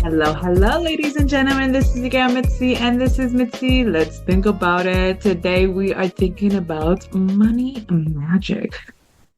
Hello, ladies and gentlemen. This is your girl Mitzi, and this is Mitzi. Let's think about it. Today we are thinking about money magic.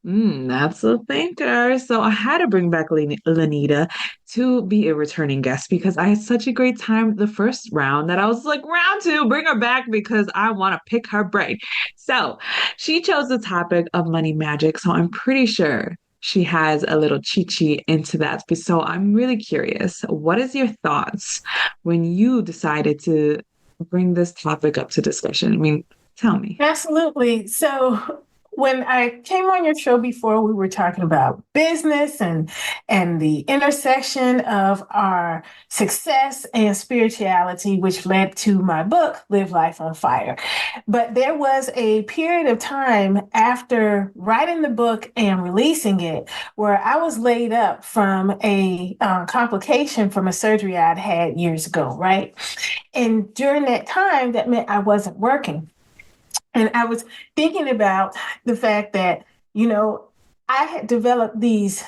That's a thinker. So I had to bring back Lynita to be a returning guest because I had such a great time the first round that I was like, round two, bring her back because I want to pick her brain. So she chose the topic of money magic. So I'm pretty sure she has a little cheat sheet into that. So I'm really curious. What is your thoughts when you decided to bring this topic up to discussion? I mean, tell me. Absolutely. So when I came on your show before, we were talking about business and the intersection of our success and spirituality, which led to my book, Live Life on Fire. But there was a period of time after writing the book and releasing it where I was laid up from a complication from a surgery I'd had years ago, right? And during that time, that meant I wasn't working. And I was thinking about the fact that, I had developed these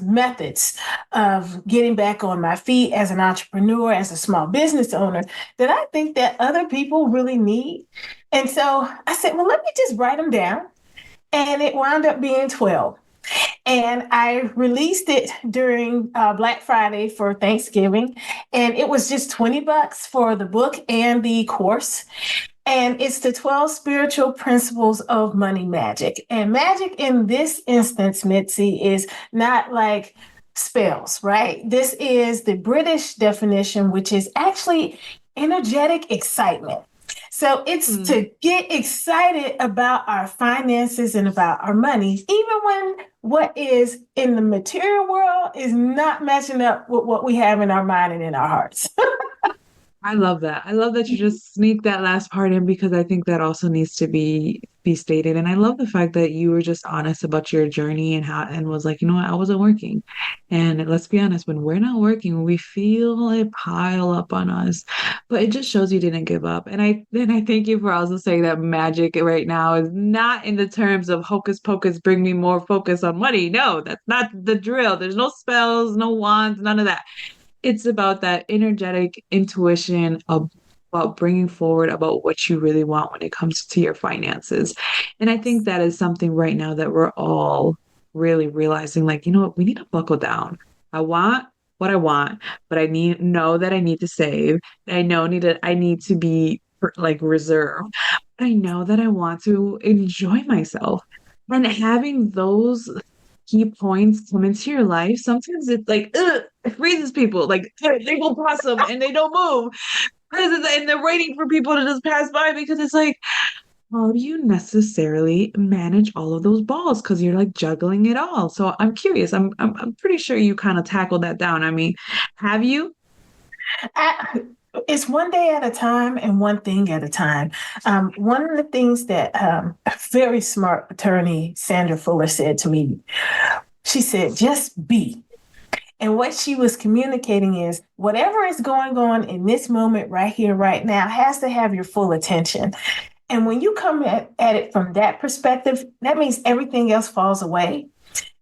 methods of getting back on my feet as an entrepreneur, as a small business owner, that I think that other people really need. And so I said, well, let me just write them down. And it wound up being 12. And I released it during Black Friday for Thanksgiving. And it was just $20 for the book and the course. And it's the 12 spiritual principles of money magic. And magic in this instance, Mitzi, is not like spells, right? This is the British definition, which is actually energetic excitement. So it's Hmm. to get excited about our finances and about our money, even when what is in the material world is not matching up with what we have in our mind and in our hearts. I love that. I love that you just sneak that last part in because I think that also needs to be stated. And I love the fact that you were just honest about your journey and how and was like, you know what, I wasn't working. And let's be honest, when we're not working, we feel it pile up on us. But it just shows you didn't give up. And I thank you for also saying that magic right now is not in the terms of hocus pocus, bring me more focus on money. No, that's not the drill. There's no spells, no wands, none of that. It's about that energetic intuition of about bringing forward about what you really want when it comes to your finances. And I think that is something right now that we're all really realizing like, you know what, we need to buckle down. I want what I want, but I need know that I need to save. I need to be like reserved. I know that I want to enjoy myself. And having those key points come into your life, sometimes it's like, ugh, it freezes people. Like they go past them and they don't move. And they're waiting for people to just pass by because it's like, how do you necessarily manage all of those balls? Because you're like juggling it all. So I'm curious. I'm pretty sure you kind of tackled that down. I mean, have you? I, it's one day at a time and one thing at a time. One of the things that a very smart attorney, Sandra Fuller, said to me, she said, just be. And what she was communicating is whatever is going on in this moment, right here, right now, has to have your full attention. And when you come at it from that perspective, that means everything else falls away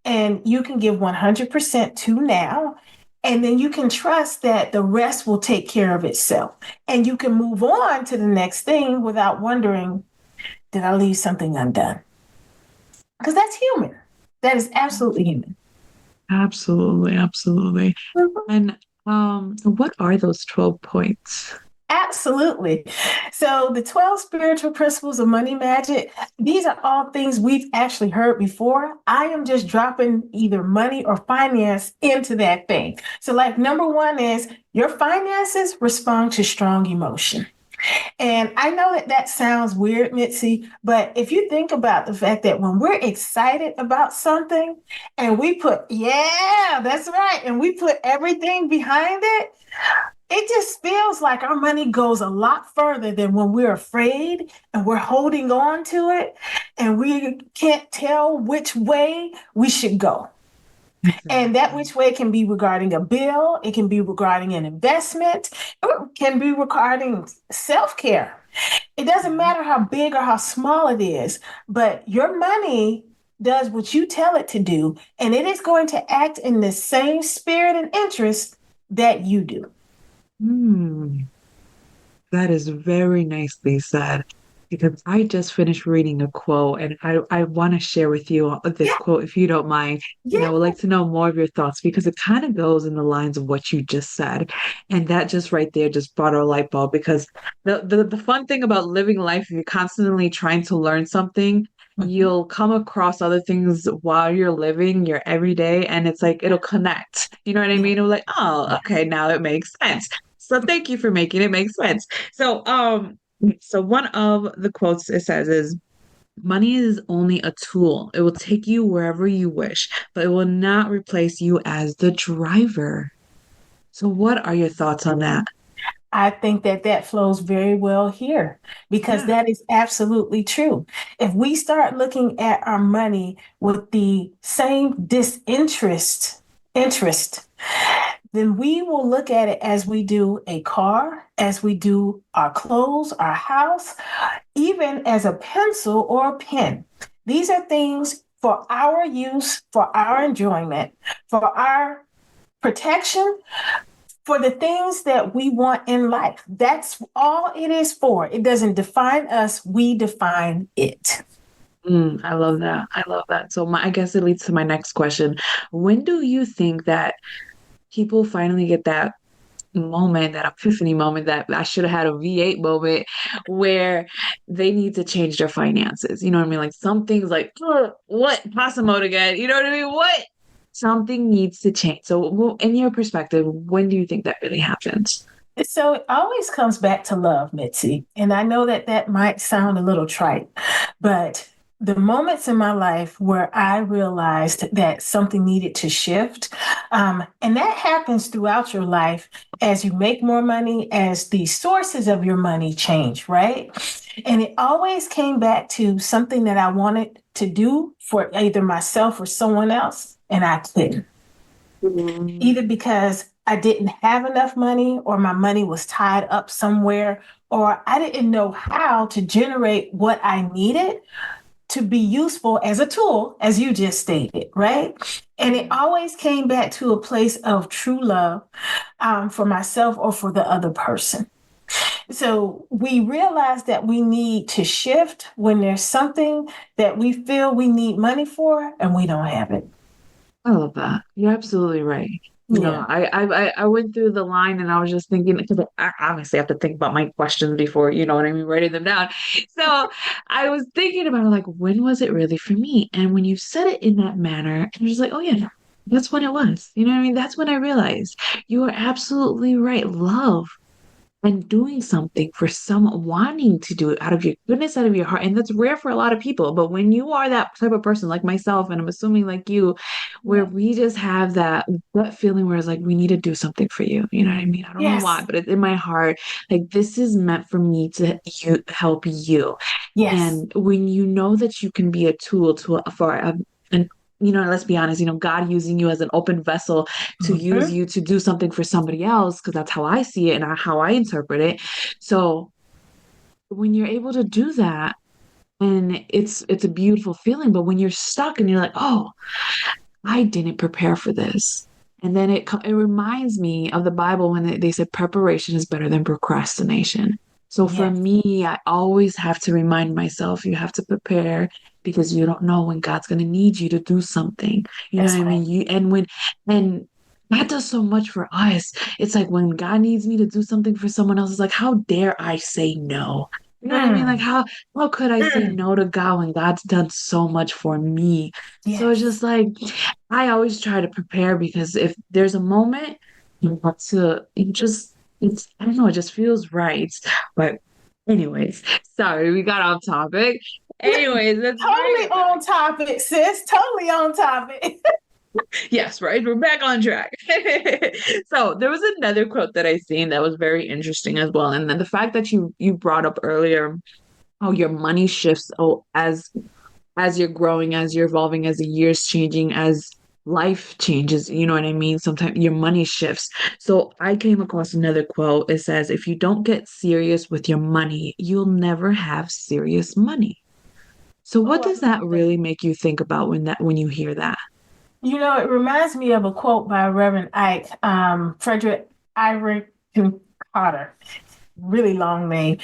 and you can give 100% to now. And then you can trust that the rest will take care of itself. And you can move on to the next thing without wondering, did I leave something undone? Because that's human. That is absolutely human. Absolutely, absolutely. And what are those 12 points? Absolutely. So, the 12 spiritual principles of money magic, these are all things we've actually heard before. I am just dropping either money or finance into that thing. So, like, number one is your finances respond to strong emotion. And I know that that sounds weird, Mitzi, but if you think about the fact that when we're excited about something and we put, yeah, that's right, and we put everything behind it, it just feels like our money goes a lot further than when we're afraid and we're holding on to it and we can't tell which way we should go. And that Exactly. which way can be regarding a bill, it can be regarding an investment, or it can be regarding self care. It doesn't Yeah. matter how big or how small it is, but your money does what you tell it to do, and it is going to act in the same spirit and interest that you do. Hmm. That is very nicely said because I just finished reading a quote and I want to share with you this Yeah, quote if you don't mind. And I would yeah. like to know more of your thoughts because it kind of goes in the lines of what you just said. And that just right there just brought a light bulb because the fun thing about living life, if you're constantly trying to learn something, Mhm. you'll come across other things while you're living your everyday and it's like it'll connect. You know what I Yeah, mean? It'll like, oh, yeah. okay, now it makes sense. So thank you for making it make sense. So one of the quotes it says is money is only a tool. It will take you wherever you wish, but it will not replace you as the driver. So what are your thoughts on that? I think that that flows very well here because Yeah. that is absolutely true. If we start looking at our money with the same interest, then we will look at it as we do a car, as we do our clothes, our house, even as a pencil or a pen. These are things for our use, for our enjoyment, for our protection, for the things that we want in life. That's all it is for. It doesn't define us, we define it. I love that. I love that. So I guess it leads to my next question. When do you think that people finally get that moment, that epiphany moment that I should have had a V8 moment where they need to change their finances. You know what I mean? Like some things like, "Ugh, what? Pasta mode again. You know what I mean? What? Something needs to change. So, in your perspective, when do you think that really happens? So it always comes back to love, Mitzi. And I know that that might sound a little trite, but the moments in my life where I realized that something needed to shift, and that happens throughout your life as you make more money, as the sources of your money change, right? And it always came back to something that I wanted to do for either myself or someone else, and I couldn't Mm, either because I didn't have enough money or my money was tied up somewhere or I didn't know how to generate what I needed to be useful as a tool, as you just stated, right? And it always came back to a place of true love for myself or for the other person. So we realize that we need to shift when there's something that we feel we need money for and we don't have it. I love that. You're absolutely right. You know, Yeah. I went through the line and I was just thinking because I obviously have to think about my questions before, you know what I mean, writing them down. So I was thinking about it, like, when was it really for me? And when you said it in that manner, I was like, oh yeah, that's when it was. You know what I mean? That's when I realized you are absolutely right. Love and doing something for someone, wanting to do it out of your goodness, out of your heart. And that's rare for a lot of people. But when you are that type of person, like myself, and I'm assuming like you, where Yeah. we just have that gut feeling where it's like, we need to do something for you. You know what I mean? I don't know why, Yes. but it's in my heart. Like, this is meant for me to help you. Yes. And when you know that you can be a tool for an let's be honest, God using you as an open vessel to use Mhm. you to do something for somebody else, because that's how I see it and how I interpret it. So when you're able to do that, and it's a beautiful feeling, but when you're stuck and you're like, oh, I didn't prepare for this. And then it reminds me of the Bible when they said preparation is better than procrastination. So for Yes. me, I always have to remind myself you have to prepare because you don't know when God's going to need you to do something. You know what That's I right. mean? And that does so much for us. It's like when God needs me to do something for someone else, it's like, how dare I say no? You know what I mean? Like Mm. how could I say Mm. no to God when God's done so much for me? So it's Yes. just like I always try to prepare because if there's a moment you want to, it's, I don't know, it just feels right. But, anyways, sorry, we got off topic. Anyways, let's bring Totally it back. on topic, sis. Totally on topic. Yes, right, we're back on track. So, there was another quote that I seen that was very interesting as well. And then the fact that you brought up earlier, how your money shifts as you're growing, as you're evolving, as the years changing, as life changes, you know what I mean? Sometimes your money shifts. So I came across another quote. It says, if you don't get serious with your money, you'll never have serious money. So what Oh, I does love that that. really make you think about when you hear that? It reminds me of a quote by Reverend Ike, Frederick Iverson Carter. Really long name.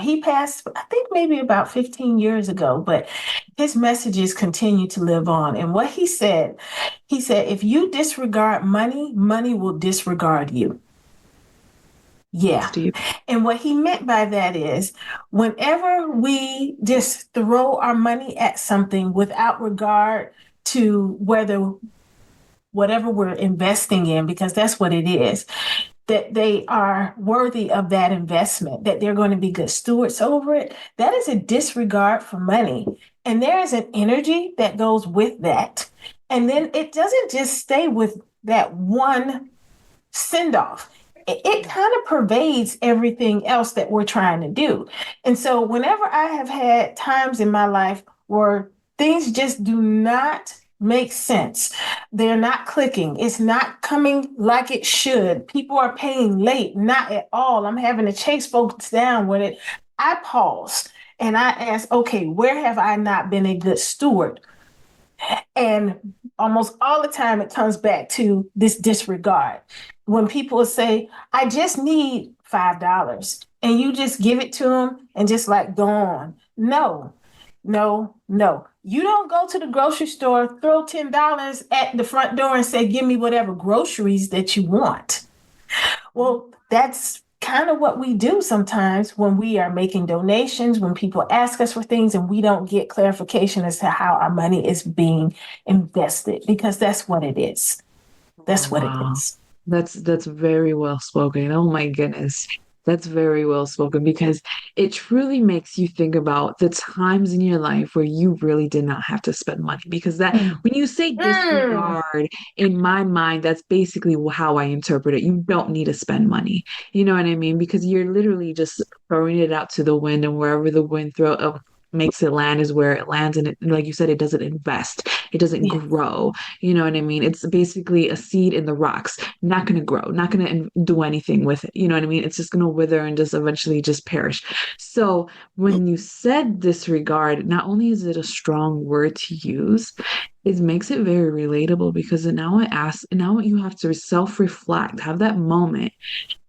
He passed, I think, maybe about 15 years ago, but his messages continue to live on. And what he said, if you disregard money, money will disregard you. That's Yeah. deep. And what he meant by that is whenever we just throw our money at something without regard to whether whatever we're investing in, because that's what it is, that they are worthy of that investment, that they're going to be good stewards over it, that is a disregard for money. And there is an energy that goes with that. And then it doesn't just stay with that one send off. It kind of pervades everything else that we're trying to do. And so, whenever I have had times in my life where things just do not make sense, they're not clicking, it's not coming like it should, people are paying late, not at all. I'm having to chase folks down with it. I pause and I ask, okay, where have I not been a good steward? And almost all the time, it comes back to this disregard. When people say, I just need $5, and you just give it to them and just like go on. No, no, no. You don't go to the grocery store, throw $10 at the front door and say, give me whatever groceries that you want. Well, that's kind of what we do sometimes when we are making donations, when people ask us for things and we don't get clarification as to how our money is being invested, because that's what it is. Oh, That's what it wow. is. That's very well spoken. Oh my goodness. That's very well spoken because it truly makes you think about the times in your life where you really did not have to spend money. Because that, Mm. when you say Mm. disregard, in my mind, that's basically how I interpret it. You don't need to spend money. You know what I mean? Because you're literally just throwing it out to the wind, and wherever the wind makes it land is where it lands. And it, like you said, it doesn't invest, it doesn't Yeah. grow. You know what I mean? It's basically a seed in the rocks, not going to grow, not going to do anything with it. You know what I mean? It's just going to wither and just eventually just perish. So when you said disregard, not only is it a strong word to use, it makes it very relatable because now you have to self-reflect, have that moment,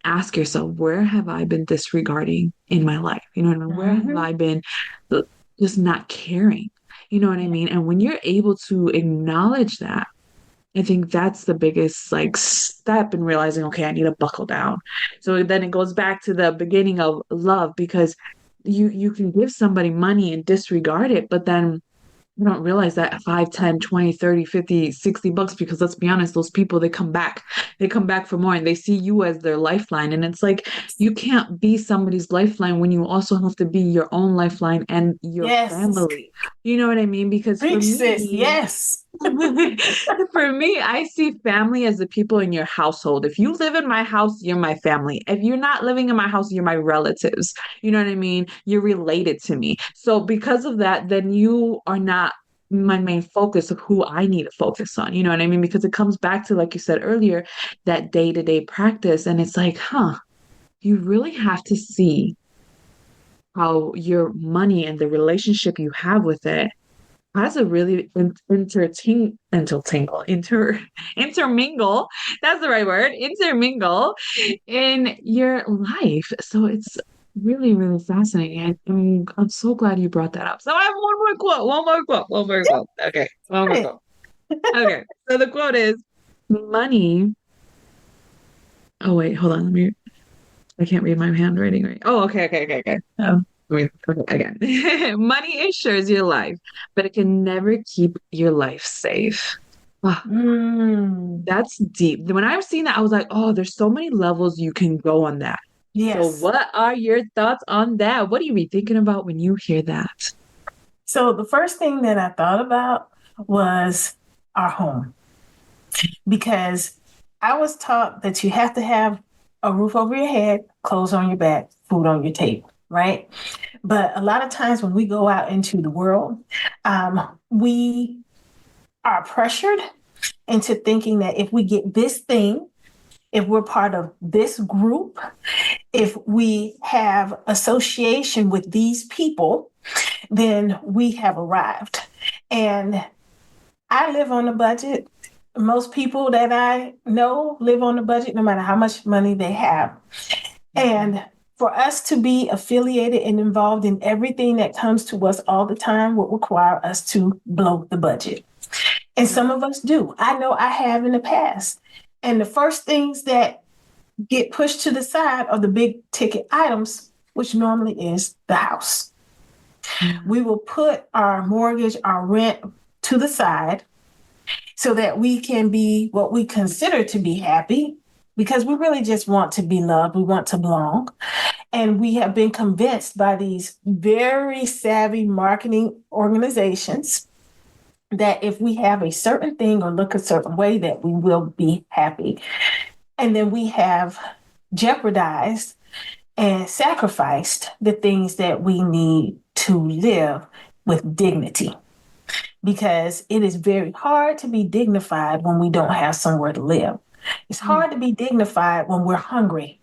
ask yourself, where have I been disregarding in my life? You know what I mean? Where have Mhm. I been just not caring? You know what I Yeah. mean? And when you're able to acknowledge that, I think that's the biggest like step in realizing, okay, I need to buckle down. So then it goes back to the beginning of love because you can give somebody money and disregard it, but then you don't realize that 5, 10, 20, 30, 50, 60 bucks, because let's be honest, those people, they come back for more and they see you as their lifeline. And it's like, you can't be somebody's lifeline when you also have to be your own lifeline and your Yes. family. You know what I mean? Because for Preach, sis. me, Yes. for me, I see family as the people in your household. If you live in my house, you're my family. If you're not living in my house, you're my relatives. You know what I mean? You're related to me. So because of that, then you are not my main focus of who I need to focus on. You know what I mean? Because it comes back to, like you said earlier, that day-to-day practice. And it's like, you really have to see how your money and the relationship you have with it has a really intermingle. That's the right word. Intermingle in your life. So it's really, really fascinating. I'm so glad you brought that up. So I have one more quote, one more quote. Okay, one more quote. Okay, so the quote is money. Oh wait, hold on. I can't read my handwriting right. Oh, okay. Okay, again. Money ensures your life, but it can never keep your life safe. Ah, Mm. that's deep. When I've seen that, I was like, oh, there's so many levels you can go on that. So, Yes. what are your thoughts on that? What are you be thinking about when you hear that? So the first thing that I thought about was our home, because I was taught that you have to have a roof over your head, clothes on your back, food on your table, right? But a lot of times when we go out into the world, we are pressured into thinking that if we get this thing, if we're part of this group, if we have association with these people, then we have arrived. And I live on a budget. Most people that I know live on a budget no matter how much money they have. And for us to be affiliated and involved in everything that comes to us all the time would require us to blow the budget. And Yep. some of us do. I know I have in the past. And the first things that get pushed to the side are the big ticket items, which normally is the house. Yeah. We will put our mortgage, our rent to the side so that we can be what we consider to be happy because we really just want to be loved. We want to belong. And we have been convinced by these very savvy marketing organizations that if we have a certain thing or look a certain way, that we will be happy. And then we have jeopardized and sacrificed the things that we need to live with dignity because it is very hard to be dignified when we don't have somewhere to live. It's Mm. hard to be dignified when we're hungry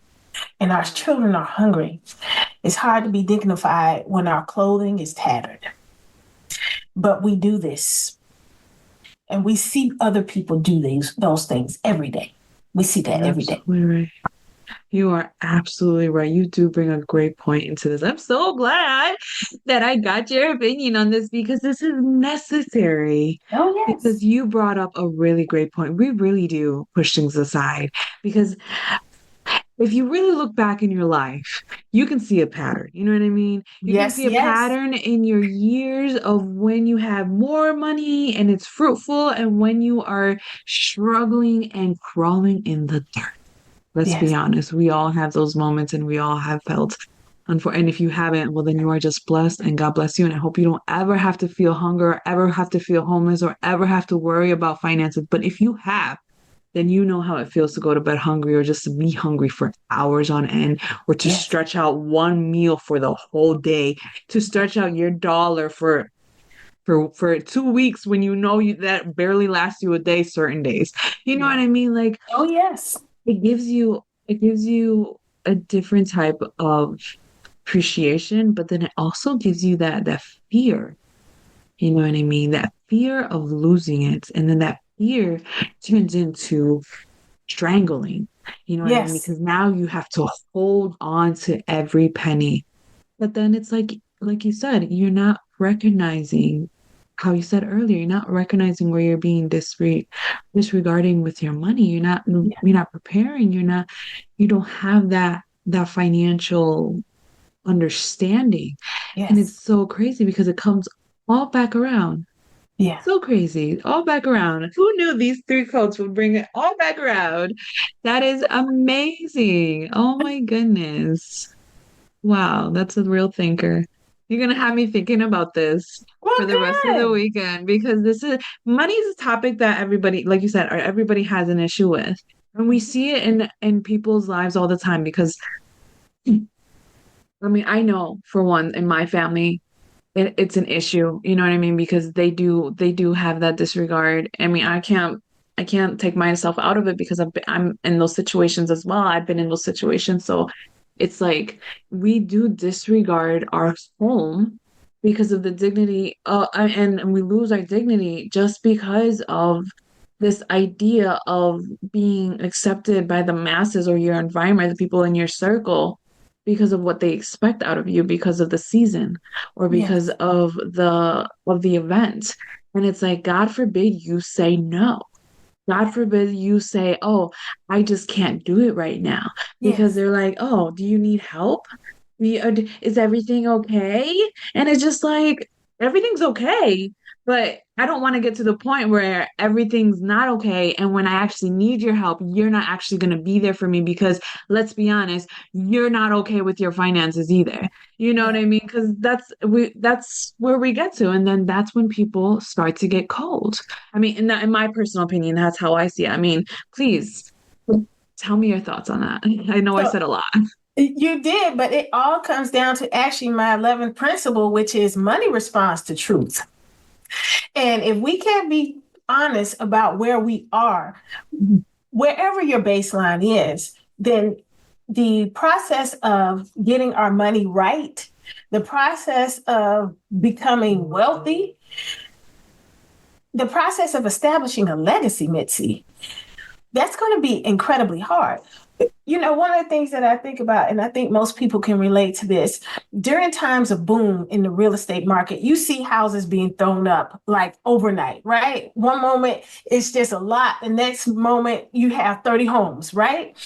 and our children are hungry. It's hard to be dignified when our clothing is tattered. But we do this and we see other people do those things every day. We see that You're every day. absolutely right. You are absolutely right. You do bring a great point into this. I'm so glad that I got your opinion on this because this is necessary. Oh, Because yes. you brought up a really great point. We really do push things aside because if you really look back in your life, you can see a pattern. You know what I mean? You can Yes, see a yes. pattern in your years of when you have more money and it's fruitful and when you are struggling and crawling in the dirt. Let's be Yes. honest, we all have those moments and we all have felt and if you haven't, well, then you are just blessed and God bless you. And I hope you don't ever have to feel hunger, or ever have to feel homeless, or ever have to worry about finances. But if you have, then you know how it feels to go to bed hungry or just to be hungry for hours on end or to Yes. stretch out one meal for the whole day, to stretch out your dollar for 2 weeks when you know that barely lasts you a day certain days. You know what Yeah. I mean? Like Oh, yes. it gives you a different type of appreciation, but then it also gives you that fear. You know what I mean? That fear of losing it. And then that fear turns into strangling. You know what I mean? Yes. Because now you have to hold on to every penny. But then it's like you said, you're not recognizing how you said earlier, you're not recognizing where you're being disregarding with your money. Yeah. You're not preparing, you don't have that financial understanding. And Yes. it's so crazy because it comes all back around. Yeah. So crazy, all back around. Who knew these three quotes would bring it all back around? That is amazing. Oh my goodness. Wow, that's a real thinker. You're gonna have me thinking about this Well, for the rest of the good. weekend because this is money is a topic that everybody, like you said, or everybody has an issue with. And we see it in people's lives all the time because I mean, I know for one in my family, it's an issue, you know what I mean? Because they do have that disregard. I mean, I can't take myself out of it because I'm in those situations as well. I've been in those situations. So it's like we do disregard our home because of the dignity and we lose our dignity just because of this idea of being accepted by the masses or your environment, the people in your circle because of what they expect out of you because of the season or because Yes. of the event. And it's like, God forbid you say no. God forbid you say, oh, I just can't do it right now. Because Yes. they're like, oh, do you need help? Is everything okay? And it's just like, everything's okay. But I don't want to get to the point where everything's not okay. And when I actually need your help, you're not actually going to be there for me because let's be honest, you're not okay with your finances either. You know what Yeah. I mean? Because that's where we get to. And then that's when people start to get cold. I mean, in my personal opinion, that's how I see it. I mean, please tell me your thoughts on that. I know I So said a lot. you did, but it all comes down to actually my 11th principle, which is money responds to truth. And if we can't be honest about where we are, wherever your baseline is, then the process of getting our money right, the process of becoming wealthy the process of establishing a legacy, Mitzi, that's going to be incredibly hard. You know, one of the things that I think about, and I think most people can relate to this, during times of boom in the real estate market, you see houses being thrown up like overnight, right? One moment it's just a lot, the next moment you have 30 homes, right?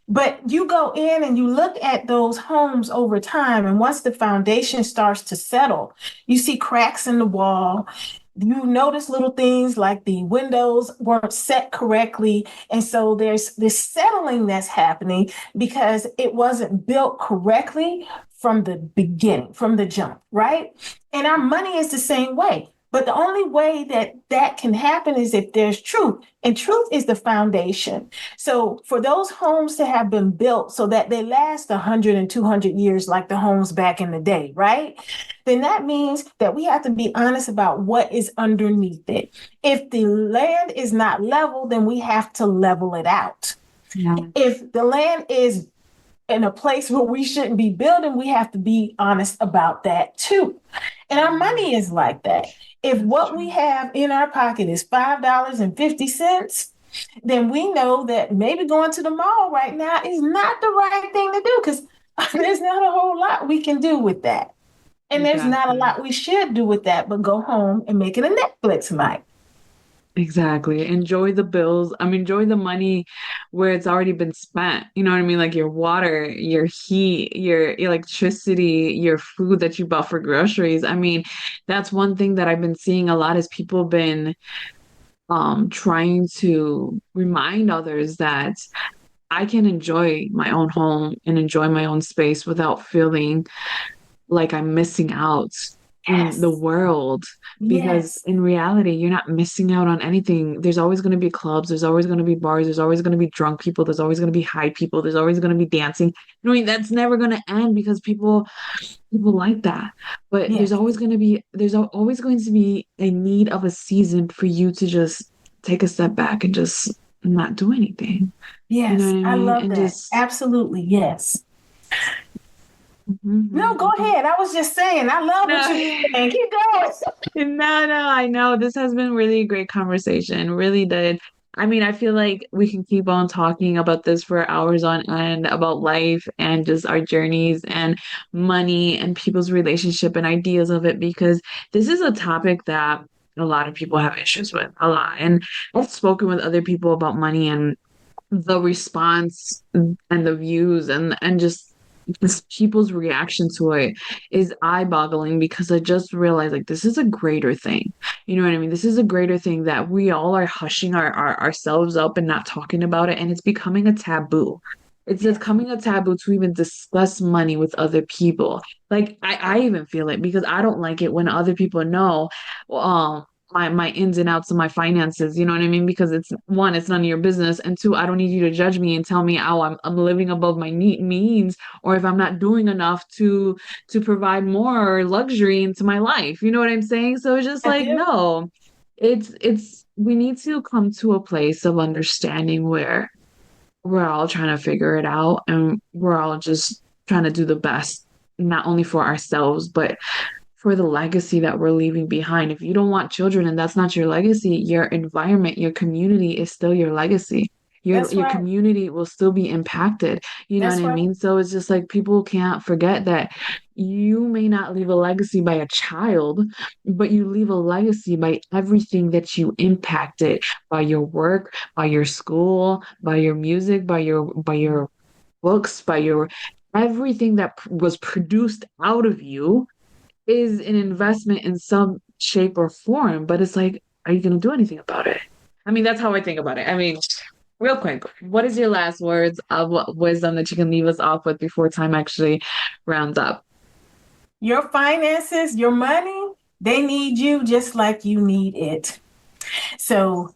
But you go in and you look at those homes over time, and once the foundation starts to settle, you see cracks in the wall. You notice little things like the windows weren't set correctly. And so there's this settling that's happening because it wasn't built correctly from the beginning, from the jump, right? And our money is the same way. But the only way that that can happen is if there's truth, and truth is the foundation. So for those homes to have been built so that they last 100 and 200 years like the homes back in the day, right? Then that means that we have to be honest about what is underneath it. If the land is not level, then we have to level it out. Yeah, If the land is in a place where we shouldn't be building, we have to be honest about that too. And our yeah, money is like that. If that's what we true. have in our pocket is $5.50, then we know that maybe going to the mall right now is not the right thing to do because there's not a whole lot we can do with that. And there's not a Exactly. lot we should do with that, but go home and make it a Netflix night. Exactly. Enjoy the bills. I mean, enjoy the money where it's already been spent. You know what I mean? Like your water, your heat, your electricity, your food that you bought for groceries. I mean, that's one thing that I've been seeing a lot is people been trying to remind others that I can enjoy my own home and enjoy my own space without feeling like I'm missing out in the Yes. world because Yes. in reality, you're not missing out on anything. There's always going to be clubs, there's always going to be bars, there's always going to be drunk people, there's always going to be high people, there's always going to be dancing. I mean, that's never going to end because people like that. But Yes. there's always going to be a need of a season for you to just take a step back and just not do anything. You know Yes. what I I mean? love And that. just Absolutely. Yes. No, Mhm, go mhm. ahead. I was just saying, I love what No. you were saying. Keep going. No, no, I know. This has been really a great conversation. Really did. I mean, I feel like we can keep on talking about this for hours on end about life and just our journeys and money and people's relationship and ideas of it because this is a topic that a lot of people have issues with, a lot. And I've spoken with other people about money and the response and the views and just people's reaction to it is eye-boggling because I just realized like this is a greater thing. You know what I mean? This is a greater thing that we all are hushing ourselves up and not talking about it, and it's becoming a taboo. It's Yes. becoming a taboo to even discuss money with other people. Like I even feel it because I don't like it when other people know. My ins and outs of my finances, you know what I mean? Because it's one, it's none of your business, and two, I don't need you to judge me and tell me, oh, I'm living above my means, or if I'm not doing enough to provide more luxury into my life. You know what I'm saying? So it's just I like, do. no, it's we need to come to a place of understanding where we're all trying to figure it out and we're all just trying to do the best, not only for ourselves, but for the legacy that we're leaving behind. If you don't want children and that's not your legacy, your environment, your community is still your legacy. That's Your right. community will still be impacted. You know what That's I right. mean? So it's just like people can't forget that you may not leave a legacy by a child, but you leave a legacy by everything that you impacted, by your work, by your school, by your music, by your books, by your everything that was produced out of you is an investment in some shape or form, but it's like, are you going to do anything about it? I mean, that's how I think about it. I mean, real quick, what is your last words of what wisdom that you can leave us off with before time actually rounds up? Your finances, your money, they need you just like you need it. So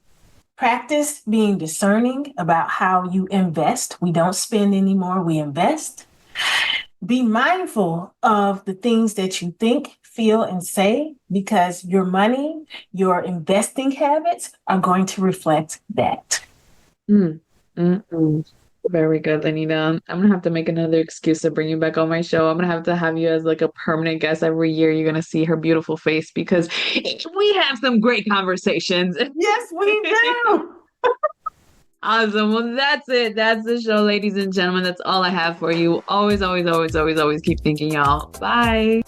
practice being discerning about how you invest. We don't spend anymore, we invest. Be mindful of the things that you think, feel, and say because your money, your investing habits are going to reflect that. Mm, mm, mm. Very good, Lynita. I'm gonna have to make another excuse to bring you back on my show. I'm gonna have you as like a permanent guest every year. You're gonna see her beautiful face because we have some great conversations. Yes, we do. Awesome. Well, that's it. That's the show, ladies and gentlemen. That's all I have for you. Always, always, always, always, always keep thinking, y'all. Bye.